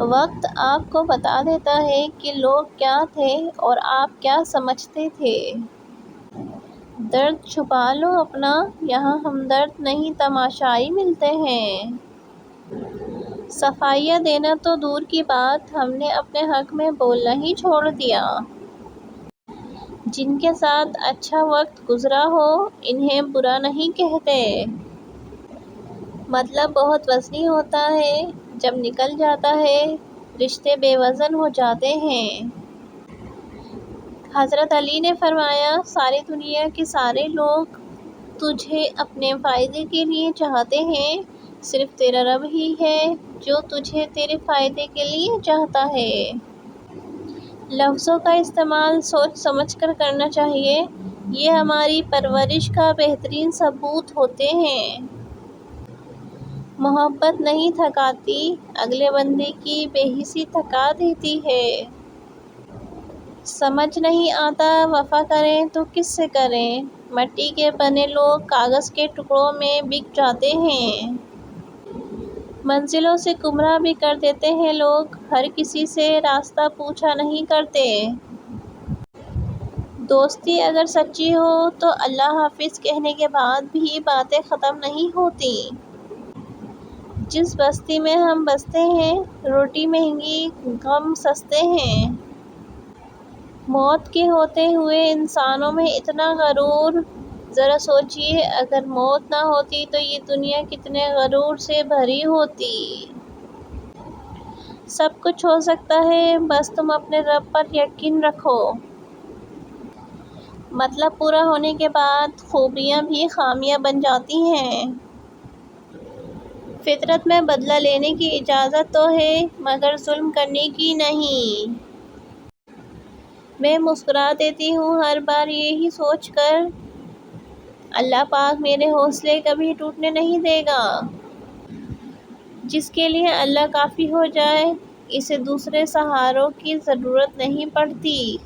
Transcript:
وقت آپ کو بتا دیتا ہے کہ لوگ کیا تھے اور آپ کیا سمجھتے تھے۔ درد چھپا لو اپنا، یہاں ہمدرد نہیں تماشائی ملتے ہیں۔ صفائیاں دینا تو دور کی بات، ہم نے اپنے حق میں بولنا ہی چھوڑ دیا۔ جن کے ساتھ اچھا وقت گزرا ہو انہیں برا نہیں کہتے۔ مطلب بہت وزنی ہوتا ہے، جب نکل جاتا ہے رشتے بے وزن ہو جاتے ہیں۔ حضرت علی نے فرمایا، ساری دنیا کے سارے لوگ تجھے اپنے فائدے کے لیے چاہتے ہیں، صرف تیرا رب ہی ہے جو تجھے تیرے فائدے کے لیے چاہتا ہے۔ لفظوں کا استعمال سوچ سمجھ کر کرنا چاہیے، یہ ہماری پرورش کا بہترین ثبوت ہوتے ہیں۔ محبت نہیں تھکاتی، اگلے بندے کی بے حسی تھکا دیتی ہے۔ سمجھ نہیں آتا وفا کریں تو کس سے کریں، مٹی کے بنے لوگ کاغذ کے ٹکڑوں میں بک جاتے ہیں۔ منزلوں سے گمراہ بھی کر دیتے ہیں لوگ، ہر کسی سے راستہ پوچھا نہیں کرتے۔ دوستی اگر سچی ہو تو اللہ حافظ کہنے کے بعد بھی باتیں ختم نہیں ہوتیں۔ جس بستی میں ہم بستے ہیں روٹی مہنگی غم سستے ہیں۔ موت کے ہوتے ہوئے انسانوں میں اتنا غرور، ذرا سوچئے اگر موت نہ ہوتی تو یہ دنیا کتنے غرور سے بھری ہوتی۔ سب کچھ ہو سکتا ہے، بس تم اپنے رب پر یقین رکھو۔ مطلب پورا ہونے کے بعد خوبیاں بھی خامیاں بن جاتی ہیں۔ فطرت میں بدلہ لینے کی اجازت تو ہے مگر ظلم کرنے کی نہیں۔ میں مسکرا دیتی ہوں ہر بار یہی سوچ کر، اللہ پاک میرے حوصلے کبھی ٹوٹنے نہیں دے گا۔ جس کے لیے اللہ کافی ہو جائے اسے دوسرے سہاروں کی ضرورت نہیں پڑتی۔